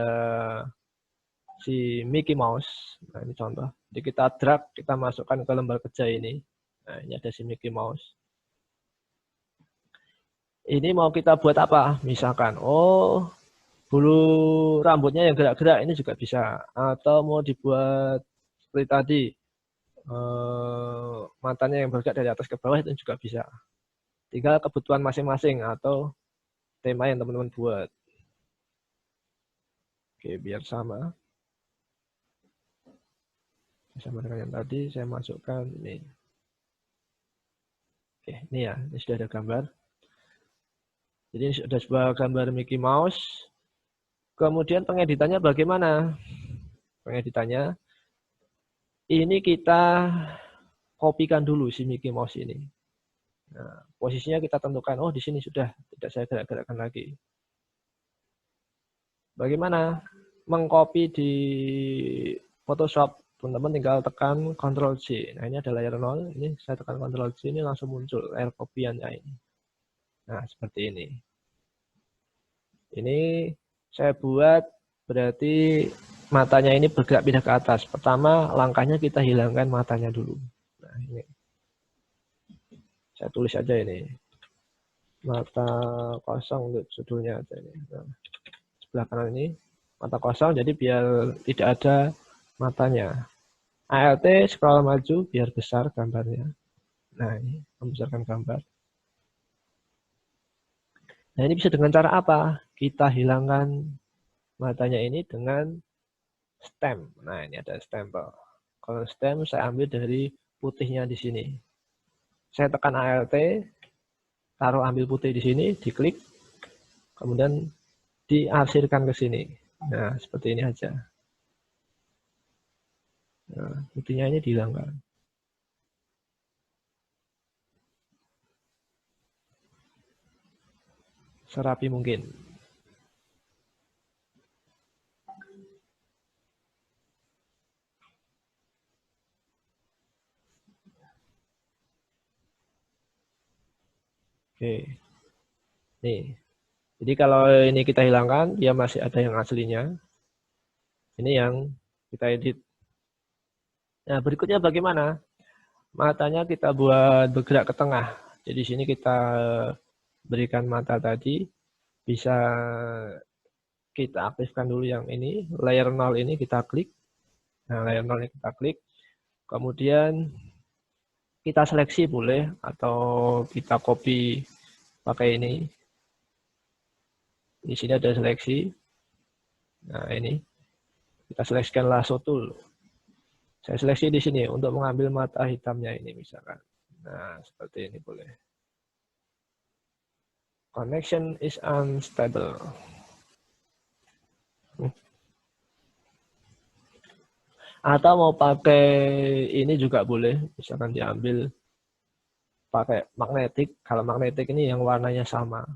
si Mickey Mouse. Nah, ini contoh. Jadi kita drag, kita masukkan ke lembar kerja ini. Nah, ini ada si Mickey Mouse. Ini mau kita buat apa? Misalkan, bulu rambutnya yang gerak-gerak, ini juga bisa. Atau mau dibuat seperti tadi, matanya yang bergerak dari atas ke bawah, itu juga bisa. Tinggal kebutuhan masing-masing atau tema yang teman-teman buat. Oke, biar sama. Sama dengan yang tadi, saya masukkan ini. Oke, ini ya, ini sudah ada gambar. Jadi ini sudah sebuah gambar Mickey Mouse. Kemudian pengeditannya bagaimana? Pengeditannya, ini kita kopikan dulu si Mickey Mouse ini. Nah, posisinya kita tentukan, di sini sudah, tidak saya gerak-gerakkan lagi. Bagaimana mengcopy di Photoshop? Teman-teman tinggal tekan Ctrl J. Nah, ini ada layer 0. Ini saya tekan Ctrl J, ini langsung muncul layer copy-annya ini. Nah, seperti ini. Ini saya buat berarti matanya ini bergerak pindah ke atas. Pertama, langkahnya kita hilangkan matanya dulu. Nah, ini. Saya tulis aja ini. Mata kosong untuk judulnya aja ini. Nah, sebelah kanan ini mata kosong, jadi biar tidak ada matanya. ALT scroll maju biar besar gambarnya. Nah, ini membesarkan gambar. Nah, ini bisa dengan cara apa? Kita hilangkan matanya ini dengan stem. Nah, ini ada stempel. Kalau stem saya ambil dari putihnya di sini. Saya tekan ALT, taruh ambil putih di sini, diklik, kemudian diarsirkan ke sini. Nah, seperti ini aja. Nah, putihnya ini dihilangkan. Serapi mungkin. Oke. Nih. Jadi kalau ini kita hilangkan, dia masih ada yang aslinya. Ini yang kita edit. Nah, berikutnya bagaimana? Matanya kita buat bergerak ke tengah. Jadi di sini kita berikan mata tadi. Bisa kita aktifkan dulu yang ini. Layer 0 ini kita klik. Nah, layer 0 ini kita klik. Kemudian kita seleksi boleh. Atau kita copy pakai ini. Di sini ada seleksi. Nah, ini. Kita seleksikan lasso tool. Saya seleksi di sini untuk mengambil mata hitamnya ini misalkan. Nah, seperti ini boleh. Connection is unstable. Atau mau pakai ini juga boleh. Misalkan diambil pakai magnetik. Kalau magnetik ini yang warnanya sama.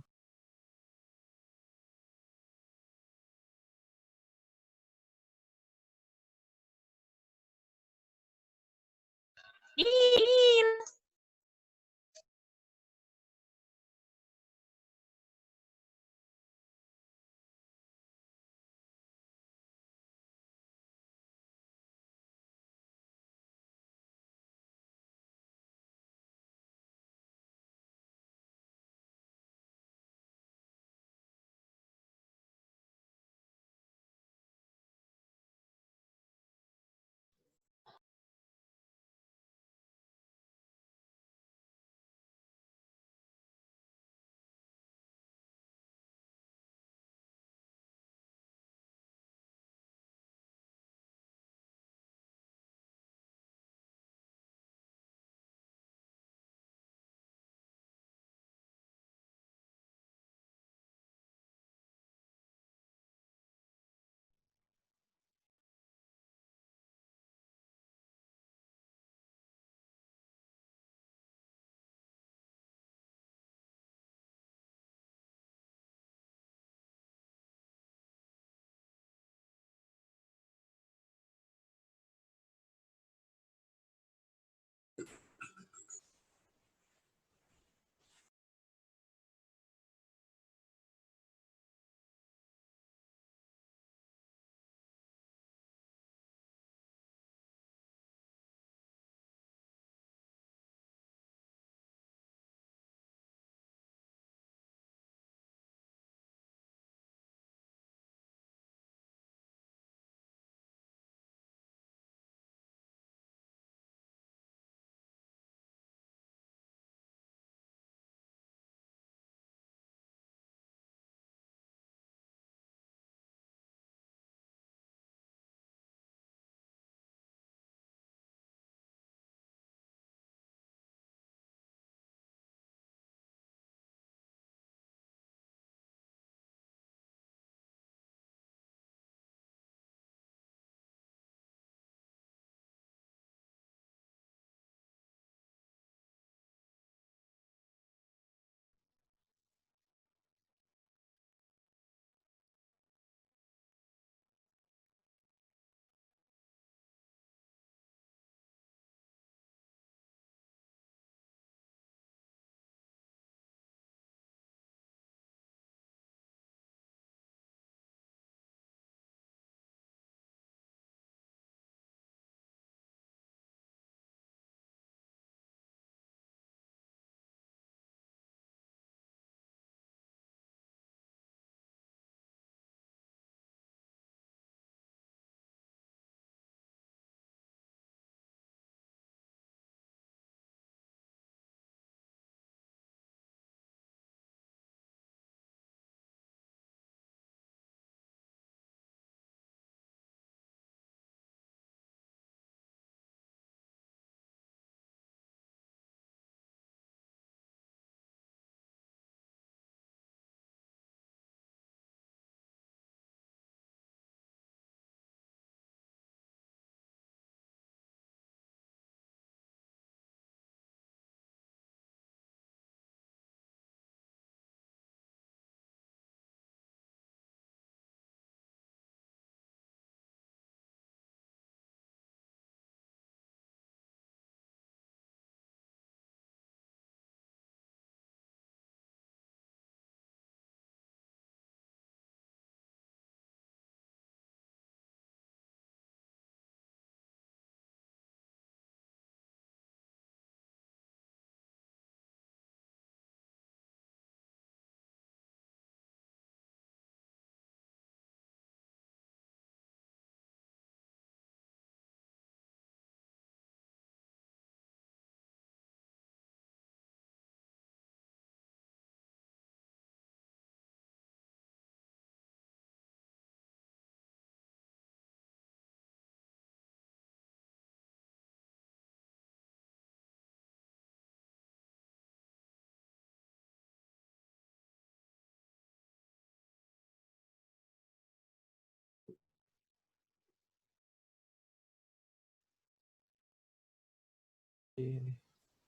ini.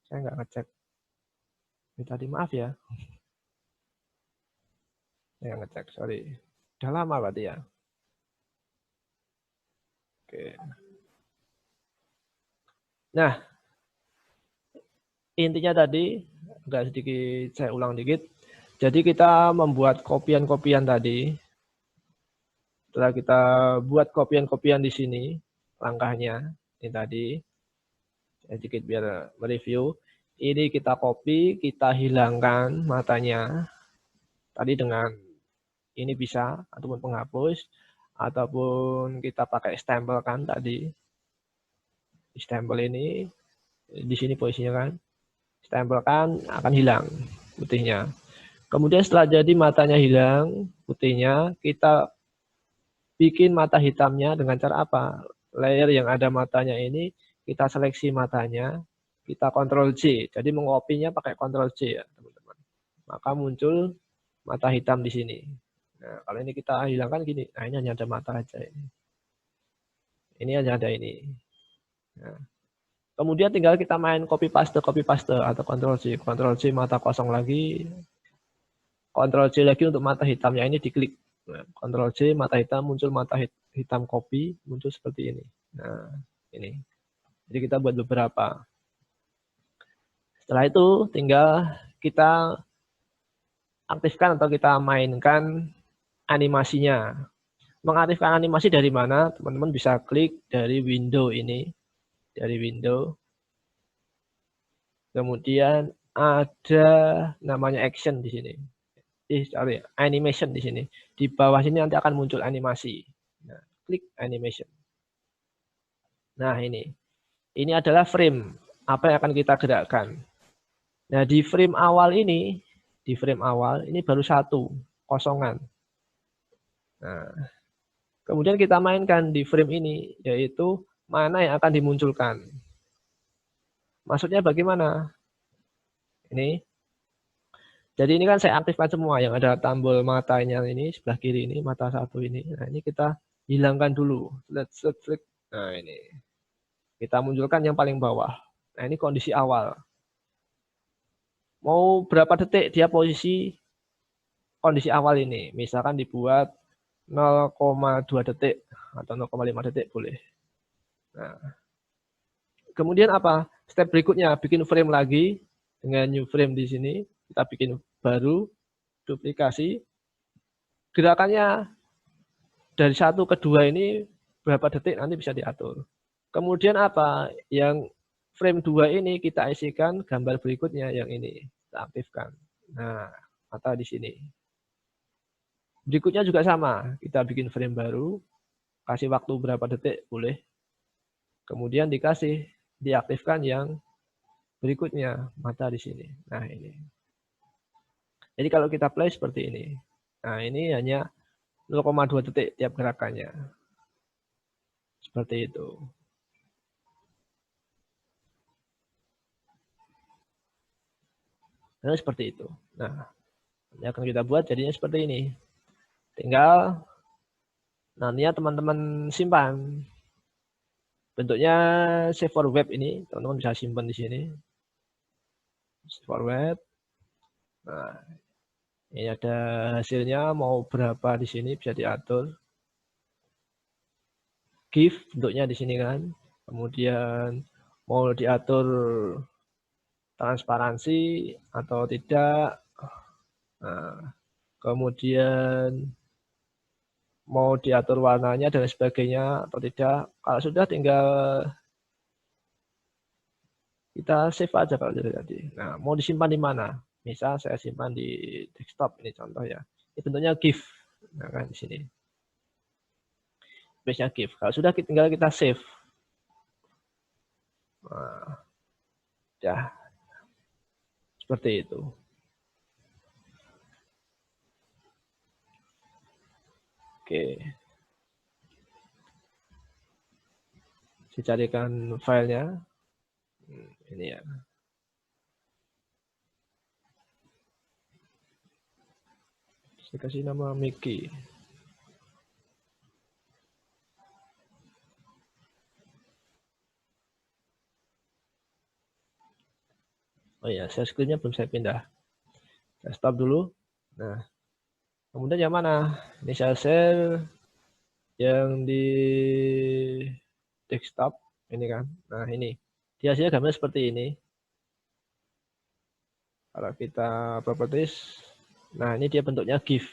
Saya nggak ngecek. Ini tadi maaf ya. Saya ngecek, sorry. Udah lama berarti ya. Oke. Nah, intinya tadi, agak sedikit saya ulang dikit. Jadi kita membuat kopian-kopian tadi. Setelah kita buat kopian-kopian di sini, langkahnya ini tadi. Sedikit biar mereview. Ini kita copy, kita hilangkan matanya. Tadi dengan ini bisa, ataupun penghapus, ataupun kita pakai stempel kan tadi. Stempel ini, di sini posisinya kan. Stempel kan akan hilang putihnya. Kemudian setelah jadi matanya hilang, putihnya, kita bikin mata hitamnya dengan cara apa? Layer yang ada matanya ini, kita seleksi matanya, kita Ctrl J. Jadi mengopinya pakai Ctrl J ya, teman-teman. Maka muncul mata hitam di sini. Nah, kalau ini kita hilangkan gini, nah ini hanya ada mata aja ini. Ini hanya ada ini. Nah, kemudian tinggal kita main copy paste atau Ctrl J mata kosong lagi. Ctrl J lagi untuk mata hitamnya ini diklik. Nah, Ctrl J mata hitam muncul mata hitam copy muncul seperti ini. Nah, ini. Jadi kita buat beberapa. Setelah itu tinggal kita aktifkan atau kita mainkan animasinya. Mengaktifkan animasi dari mana? Teman-teman bisa klik dari window ini. Dari window. Kemudian ada namanya action di sini. Sorry, animation di sini. Di bawah sini nanti akan muncul animasi. Nah, klik animation. Nah, ini. Ini adalah frame. Apa yang akan kita gerakkan. Nah, di frame awal ini baru satu, kosongan. Nah, kemudian kita mainkan di frame ini, yaitu mana yang akan dimunculkan. Maksudnya bagaimana? Ini. Jadi ini kan saya aktifkan semua yang ada tombol matanya ini sebelah kiri ini mata satu ini. Nah ini kita hilangkan dulu. Nah ini kita munculkan yang paling bawah. Nah ini kondisi awal. Mau berapa detik dia posisi kondisi awal ini? Misalkan dibuat 0,2 detik atau 0,5 detik boleh. Nah, kemudian apa? Step berikutnya bikin frame lagi dengan new frame di sini. Kita bikin baru, duplikasi. Gerakannya dari 1 ke 2 ini berapa detik nanti bisa diatur. Kemudian apa? Yang frame 2 ini kita isikan gambar berikutnya yang ini. Kita aktifkan. Nah, mata di sini. Berikutnya juga sama. Kita bikin frame baru. Kasih waktu berapa detik boleh. Kemudian diaktifkan yang berikutnya. Mata di sini. Nah, ini. Jadi kalau kita play seperti ini. Nah, ini hanya 0,2 detik tiap gerakannya. Seperti itu. Nah, seperti itu. Nah, ini akan kita buat jadinya seperti ini. Tinggal nantinya teman-teman simpan. Bentuknya save for web ini, teman-teman bisa simpan di sini. Save for web. Nah, ini ada hasilnya mau berapa di sini bisa diatur. GIF bentuknya di sini kan. Kemudian mau diatur transparansi atau tidak. Nah, kemudian mau diatur warnanya dan sebagainya atau tidak. Kalau sudah tinggal kita save aja kalau jadi tadi. Nah, mau disimpan di mana? Misal saya simpan di desktop ini contoh ya. Ini bentuknya GIF. Nah, kan di sini. Base-nya GIF. Kalau sudah tinggal kita save. Nah, ya. Seperti itu. Oke. Saya carikan filenya. Ini ya. Saya kasih nama Mickey. Oh ya, share screen-nya belum saya pindah. Saya stop dulu. Nah, kemudian yang mana? Ini saya share yang di desktop ini kan. Nah, ini. Dia hasilnya gambar seperti ini. Kalau kita properties, nah ini dia bentuknya GIF.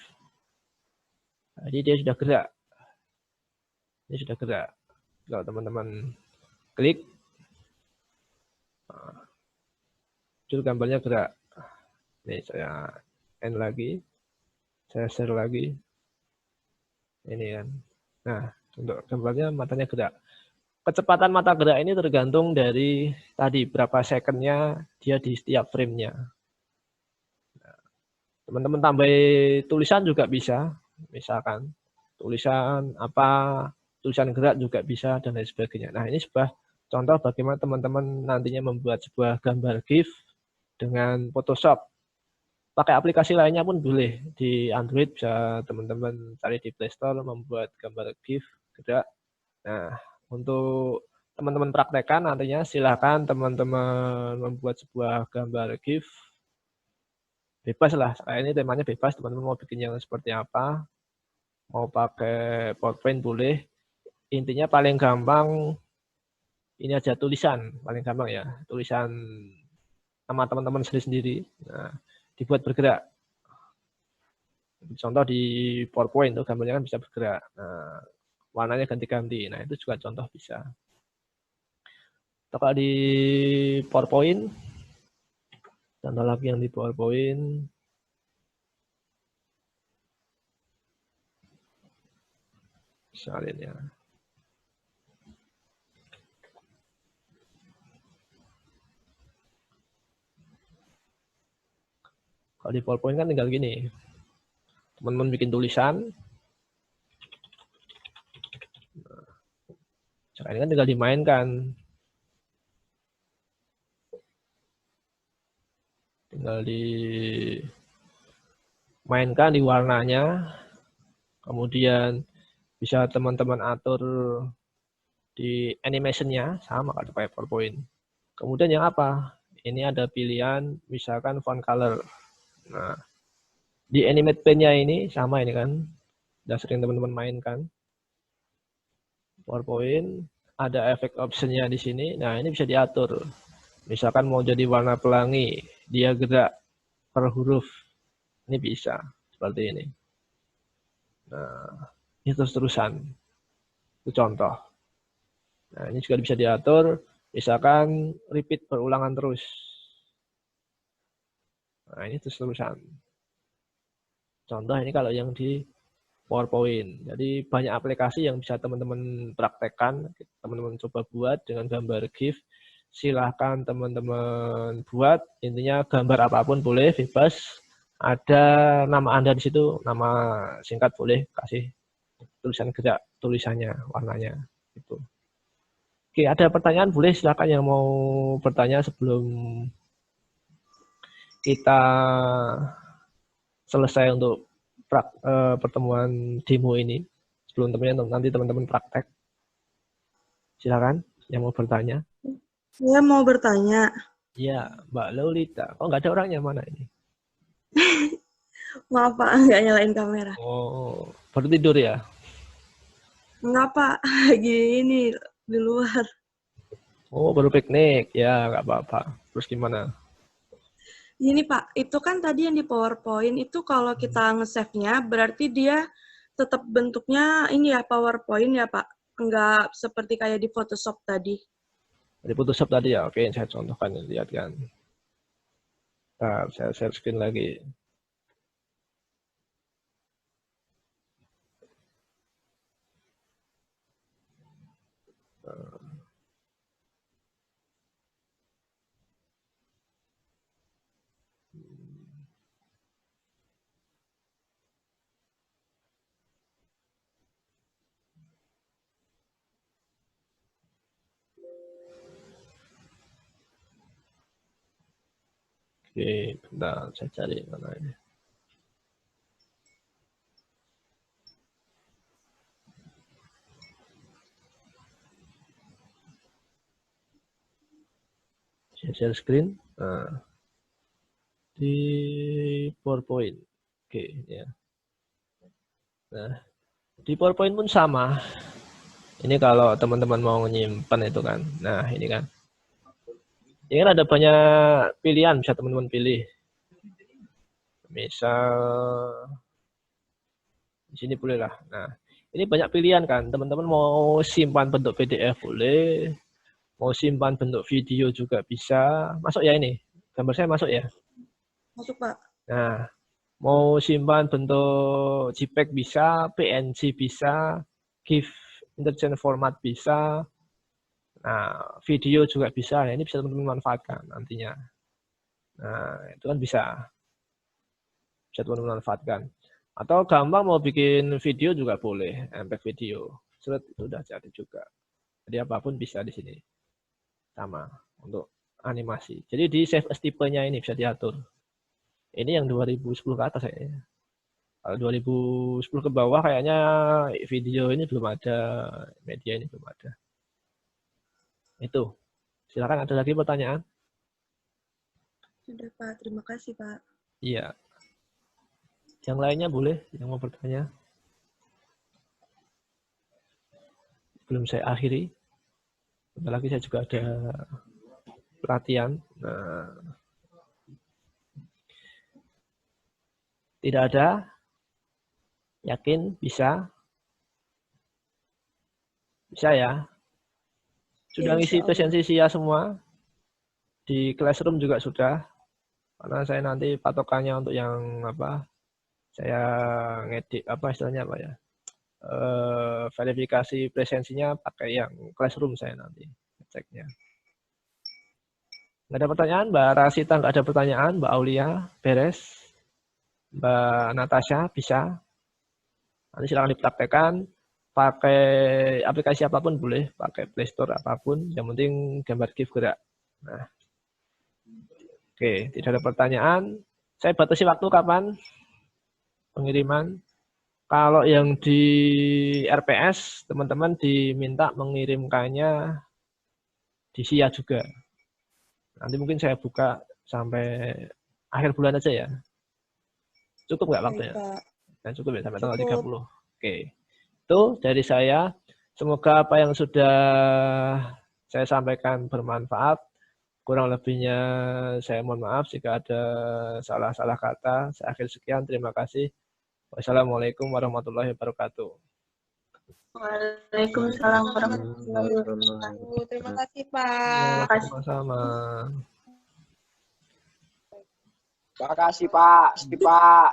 Jadi dia sudah gerak. Ini sudah gerak. Kalau teman-teman klik, muncul gambarnya gerak. Ini saya end lagi, saya share lagi. Ini kan. Nah, untuk gambarnya matanya gerak. Kecepatan mata gerak ini tergantung dari tadi berapa secondnya dia di setiap framenya. Teman-teman tambah tulisan juga bisa, misalkan tulisan apa, tulisan gerak juga bisa dan lain sebagainya. Nah, ini sebuah contoh bagaimana teman-teman nantinya membuat sebuah gambar GIF dengan Photoshop. Pakai aplikasi lainnya pun boleh. Di Android bisa teman-teman cari di Play Store membuat gambar GIF gerak. Nah, untuk teman-teman praktekkan nantinya silahkan teman-teman membuat sebuah gambar GIF. Bebas lah, ini temanya bebas, teman-teman mau bikin yang seperti apa, mau pakai PowerPoint boleh. Intinya paling gampang ini aja tulisan, paling gampang ya, tulisan nama teman-teman sendiri-sendiri. Nah, dibuat bergerak. Contoh di PowerPoint tuh gambarnya kan bisa bergerak. Nah, warnanya ganti-ganti. Nah, itu juga contoh bisa. Kalau di PowerPoint, contoh lagi yang di PowerPoint, salin ya. Kalau di PowerPoint kan tinggal gini, teman-teman bikin tulisan, sekarang ini kan tinggal dimainkan, tinggal dimainkan di warnanya, kemudian bisa teman-teman atur di animation-nya, sama kalau pakai PowerPoint. Kemudian yang apa? Ini ada pilihan, misalkan font color. Nah, di animate pane-nya ini sama ini kan, sudah sering teman-teman mainkan. PowerPoint, ada efek option-nya di sini. Nah, ini bisa diatur. Misalkan mau jadi warna pelangi, dia gerak per huruf. Ini bisa, seperti ini. Nah, ini terus-terusan. Itu contoh. Nah, ini juga bisa diatur, misalkan repeat berulangan terus. Nah, ini terus-terusan. Contoh ini kalau yang di PowerPoint. Jadi banyak aplikasi yang bisa teman-teman praktekkan, teman-teman coba buat dengan gambar GIF. Silahkan teman-teman buat, intinya gambar apapun boleh, bebas. Ada nama Anda di situ, nama singkat boleh, kasih tulisan gerak, tulisannya, warnanya. Gitu. Oke, ada pertanyaan boleh, silahkan yang mau bertanya sebelum kita selesai untuk pertemuan demo ini. Sebelum nanti teman-teman praktek. Silakan yang mau bertanya. Saya mau bertanya. Ya, Mbak Lolita. Kok nggak ada orangnya mana ini? Maaf Pak, nggak nyalain kamera. Oh, baru tidur ya? Enggak Pak, lagi ini di luar. Oh, baru piknik. Ya, nggak apa-apa. Terus gimana? Ini Pak, itu kan tadi yang di PowerPoint itu kalau kita nge-save-nya berarti dia tetap bentuknya ini ya PowerPoint ya Pak. Enggak seperti kayak di Photoshop tadi. Di Photoshop tadi ya? Oke, saya contohkan. Lihat kan. Nah, saya share screen lagi. Oke, bentar. Saya cari mana ini. Saya share screen. Nah. di PowerPoint. Oke, ya. Nah, di PowerPoint pun sama. Ini kalau teman-teman mau nyimpan itu kan. Nah, ini kan. Ini kan ada banyak pilihan, bisa teman-teman pilih. Misal di sini boleh lah. Nah, ini banyak pilihan kan. Teman-teman mau simpan bentuk PDF boleh, mau simpan bentuk video juga bisa. Masuk ya ini? Gambar saya masuk ya? Masuk, Pak. Nah, mau simpan bentuk JPEG bisa, PNG bisa, GIF interchange format bisa. Nah, video juga bisa. Nah, ini bisa teman-teman manfaatkan nantinya. Nah, itu kan bisa. Bisa teman-teman manfaatkan. Atau gampang mau bikin video juga boleh, MPEG video. Surat itu udah jadi juga. Jadi apapun bisa di sini. Sama untuk animasi. Jadi di save as tipenya ini bisa diatur. Ini yang 2010 ke atas kayaknya. Kalau 2010 ke bawah kayaknya video ini belum ada, media ini belum ada. Itu. Silakan ada lagi pertanyaan? Sudah, Pak. Terima kasih, Pak. Iya. Yang lainnya boleh yang mau bertanya? Belum saya akhiri. Bentar lagi saya juga ada pelatihan. Nah, tidak ada? Yakin? Bisa? Bisa ya? Sudah Ya, ngisi insya Allah. presensi SIA semua? Di Classroom juga sudah? Karena saya nanti patokannya untuk yang apa? Saya ngedit apa istilahnya apa ya? Verifikasi presensinya pakai yang Classroom saya nanti ceknya. Nggak ada pertanyaan, Mbak Rasita nggak ada pertanyaan, Mbak Aulia beres, Mbak Natasha bisa. Nanti silakan dipraktekkan. Pakai aplikasi apapun boleh, pakai Play Store apapun, yang penting gambar GIF gerak. Nah, oke, tidak ada pertanyaan. Saya batasi waktu kapan pengiriman. Kalau yang di RPS, teman-teman diminta mengirimkannya di SIA juga. Nanti mungkin saya buka sampai akhir bulan aja ya. Cukup nggak waktunya? Nah, cukup ya, sampai tanggal 30. Oke. Itu dari saya. Semoga apa yang sudah saya sampaikan bermanfaat. Kurang lebihnya saya mohon maaf jika ada salah-salah kata. Saya akhir sekian. Terima kasih. Wassalamualaikum warahmatullahi wabarakatuh. Waalaikumsalam warahmatullahi wabarakatuh. Terima kasih, Pak. Sama-sama. Terima kasih Pak. Pak.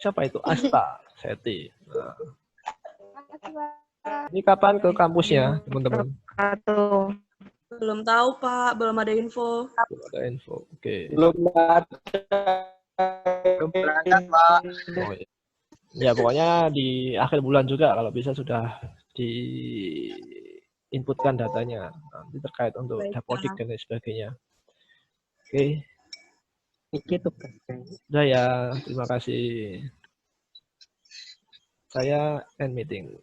Siapa itu? Asta Seti. Nah. Terima kasih, Pak. Ini kapan ke kampusnya, teman-teman? Belum tahu, Pak. Belum ada info. Belum ada info. Oke. Belum berangkat Pak. Oh, ya. Ya, pokoknya di akhir bulan juga kalau bisa sudah di inputkan datanya. Nanti terkait untuk Baik, dapodik Pak. dan lain sebagainya. Oke. Gitu. Sudah ya, terima kasih. Saya end meeting.